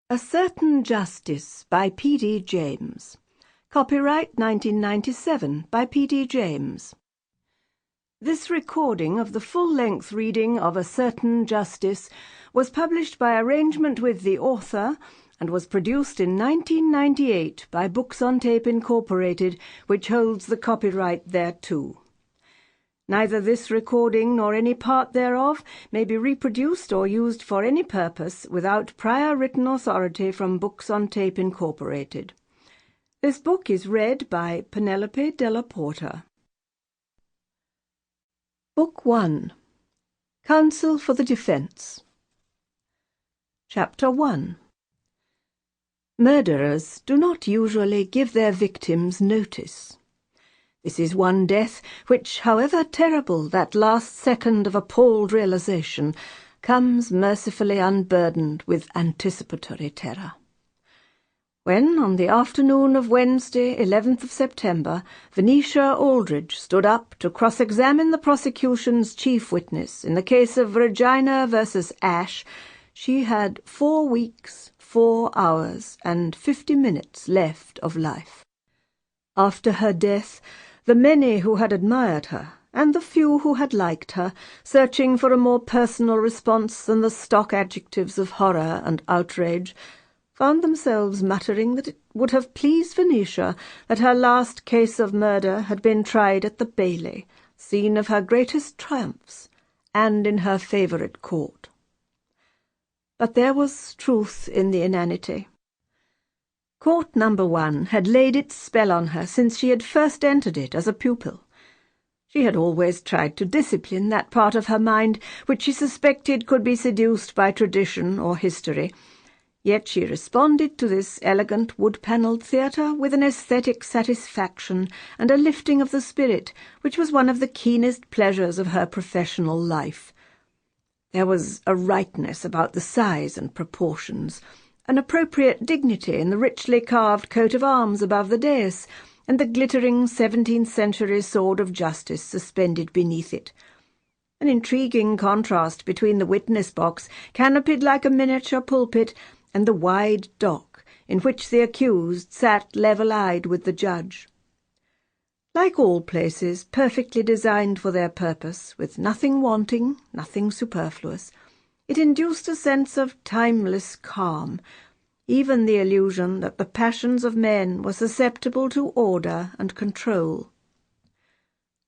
A Certain Justice by P.D. James. Copyright 1997 by P.D. James. This recording of the full-length reading of A Certain Justice was published by arrangement with the author and was produced in 1998 by Books on Tape Incorporated, which holds the copyright thereto. Neither this recording nor any part thereof may be reproduced or used for any purpose without prior written authority from Books on Tape Incorporated. This book is read by Penelope Dellaporta. Book 1. Counsel for the Defense. Chapter 1. Murderers do not usually give their victims notice. This is one death which, however terrible that last second of appalled realization, comes mercifully unburdened with anticipatory terror. When, on the afternoon of Wednesday, 11th of September, Venetia Aldridge stood up to cross-examine the prosecution's chief witness in the case of Regina versus Ashe, she had 4 weeks, 4 hours, and 50 minutes left of life. After her death, the many who had admired her, and the few who had liked her, searching for a more personal response than the stock adjectives of horror and outrage, found themselves muttering that it would have pleased Venetia that her last case of murder had been tried at the Bailey, scene of her greatest triumphs, and in her favourite court. But there was truth in the inanity. Court No. 1 had laid its spell on her since she had first entered it as a pupil. She had always tried to discipline that part of her mind which she suspected could be seduced by tradition or history, yet she responded to this elegant wood-panelled theatre with an aesthetic satisfaction and a lifting of the spirit which was one of the keenest pleasures of her professional life. There was a rightness about the size and proportions, an appropriate dignity in the richly carved coat of arms above the dais, and the glittering 17th-century sword of justice suspended beneath it. An intriguing contrast between the witness box, canopied like a miniature pulpit, and the wide dock, in which the accused sat level-eyed with the judge. Like all places perfectly designed for their purpose, with nothing wanting, nothing superfluous, it induced a sense of timeless calm, even the illusion that the passions of men were susceptible to order and control.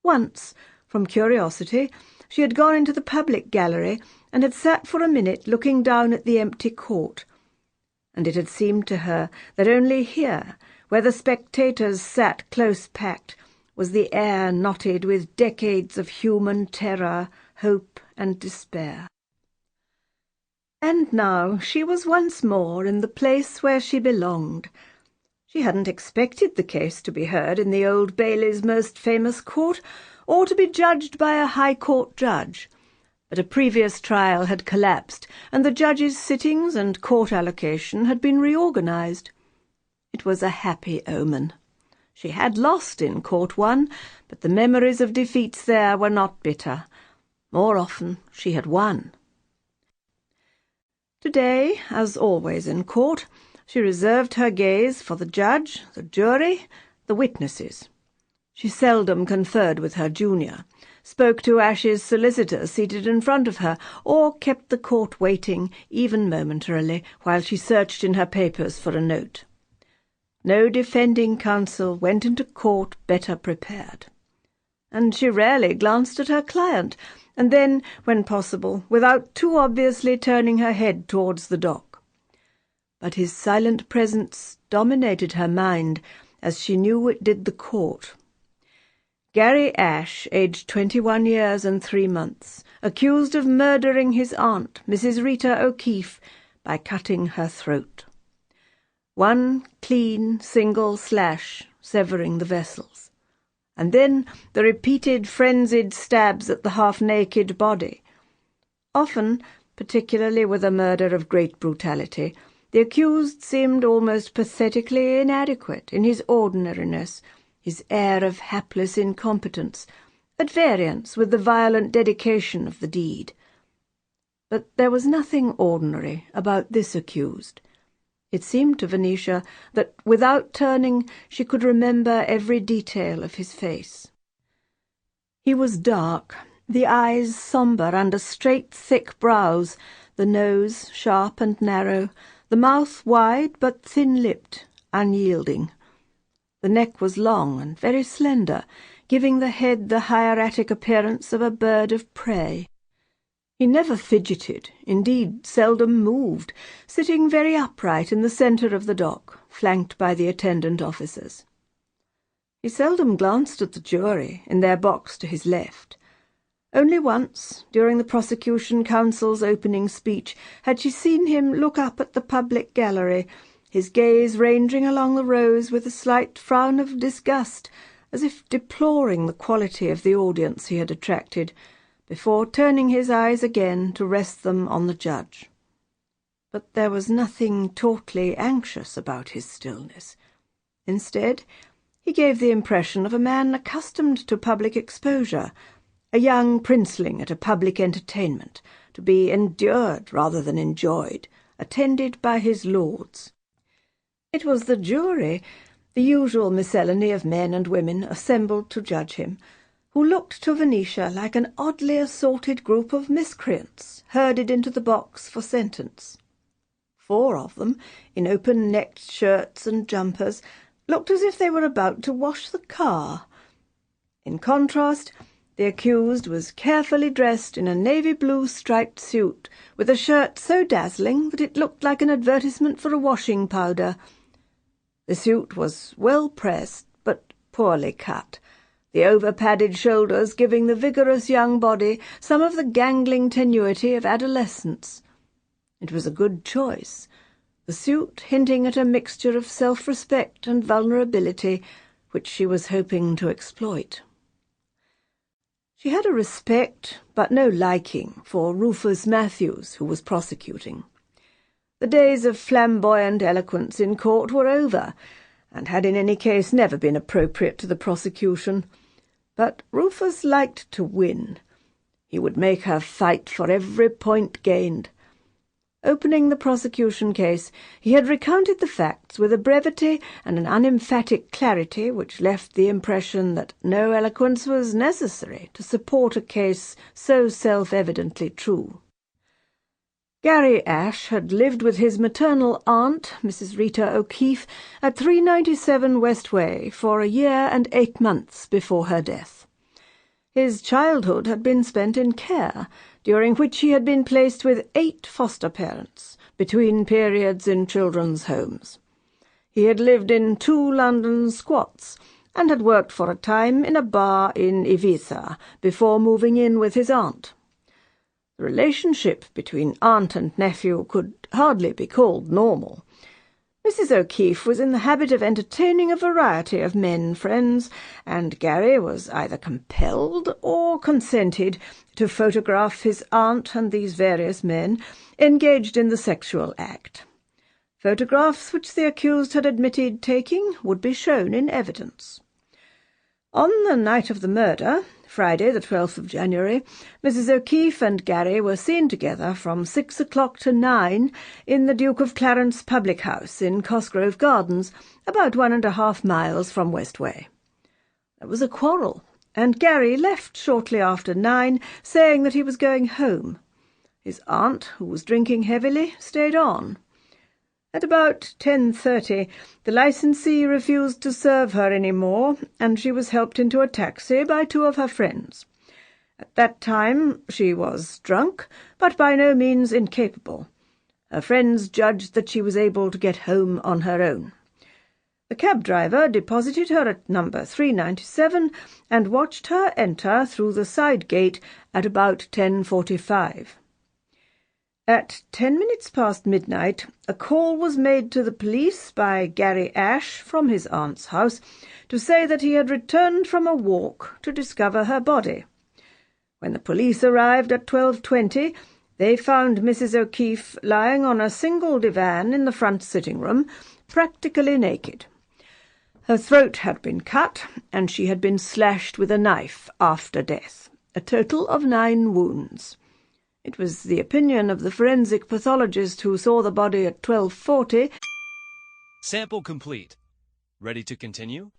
Once, from curiosity, she had gone into the public gallery and had sat for a minute looking down at the empty court, and it had seemed to her that only here, where the spectators sat close-packed, was the air knotted with decades of human terror, hope, and despair. And now she was once more in the place where she belonged. She hadn't expected the case to be heard in the Old Bailey's most famous court, or to be judged by a High Court judge. But a previous trial had collapsed, and the judge's sittings and court allocation had been reorganized. It was a happy omen. She had lost in Court 1, but the memories of defeats there were not bitter. More often she had won. Today, as always in court, she reserved her gaze for the judge, the jury, the witnesses. She seldom conferred with her junior, spoke to Ashe's solicitor seated in front of her, or kept the court waiting, even momentarily, while she searched in her papers for a note. No defending counsel went into court better prepared, and she rarely glanced at her client, and then, when possible, without too obviously turning her head towards the dock. But his silent presence dominated her mind, as she knew it did the court. Garry Ashe, aged 21 years and 3 months, accused of murdering his aunt, Mrs. Rita O'Keefe, by cutting her throat. One clean, single slash severing the vessels, and then the repeated frenzied stabs at the half-naked body. Often, particularly with a murder of great brutality, the accused seemed almost pathetically inadequate in his ordinariness, his air of hapless incompetence, at variance with the violent dedication of the deed. But there was nothing ordinary about this accused. It seemed to Venetia that, without turning, she could remember every detail of his face. He was dark, the eyes sombre under straight, thick brows, the nose sharp and narrow, the mouth wide but thin-lipped, unyielding. The neck was long and very slender, giving the head the hieratic appearance of a bird of prey. He never fidgeted, indeed seldom moved, sitting very upright in the centre of the dock, flanked by the attendant officers. He seldom glanced at the jury, in their box to his left. Only once, during the prosecution counsel's opening speech, had she seen him look up at the public gallery, his gaze ranging along the rows with a slight frown of disgust, as if deploring the quality of the audience he had attracted, before turning his eyes again to rest them on the judge. But there was nothing tautly anxious about his stillness. Instead, he gave the impression of a man accustomed to public exposure, a young princeling at a public entertainment, to be endured rather than enjoyed, attended by his lords. It was the jury, the usual miscellany of men and women assembled to judge him, who looked to Venetia like an oddly assorted group of miscreants herded into the box for sentence. 4 of them, in open-necked shirts and jumpers, looked as if they were about to wash the car. In contrast, the accused was carefully dressed in a navy-blue striped suit, with a shirt so dazzling that it looked like an advertisement for a washing powder. The suit was well pressed, but poorly cut, the over-padded shoulders giving the vigorous young body some of the gangling tenuity of adolescence. It was a good choice, the suit hinting at a mixture of self-respect and vulnerability, which she was hoping to exploit. She had a respect, but no liking, for Rufus Matthews, who was prosecuting. The days of flamboyant eloquence in court were over, and had in any case never been appropriate to the prosecution. But Rufus liked to win. He would make her fight for every point gained. Opening the prosecution case, he had recounted the facts with a brevity and an unemphatic clarity which left the impression that no eloquence was necessary to support a case so self-evidently true. Garry Ashe had lived with his maternal aunt, Mrs. Rita O'Keefe, at 397 West Way for a year and 8 months before her death. His childhood had been spent in care, during which he had been placed with 8 foster parents, between periods in children's homes. He had lived in 2 London squats, and had worked for a time in a bar in Ibiza, before moving in with his aunt. The relationship between aunt and nephew could hardly be called normal. Mrs. O'Keefe was in the habit of entertaining a variety of men friends, and Garry was either compelled or consented to photograph his aunt and these various men engaged in the sexual act. Photographs which the accused had admitted taking would be shown in evidence. On the night of the murder, Friday the 12th of January, Mrs. O'Keefe and Garry were seen together from 6 o'clock to 9 in the Duke of Clarence public house in Cosgrove Gardens, about 1.5 miles from West Way. There was a quarrel, and Garry left shortly after 9, saying that he was going home. His aunt, who was drinking heavily, stayed on. At about 10:30, the licensee refused to serve her any more, and she was helped into a taxi by 2 of her friends. At that time she was drunk, but by no means incapable. Her friends judged that she was able to get home on her own. The cab driver deposited her at number 397 and watched her enter through the side gate at about 10:45. At 10 minutes past midnight, a call was made to the police by Garry Ashe from his aunt's house to say that he had returned from a walk to discover her body. When the police arrived at 12:20, they found Mrs. O'Keefe lying on a single divan in the front sitting-room, practically naked. Her throat had been cut, and she had been slashed with a knife after death, a total of 9 wounds. It was the opinion of the forensic pathologist who saw the body at 12:40 Sample complete. Ready to continue?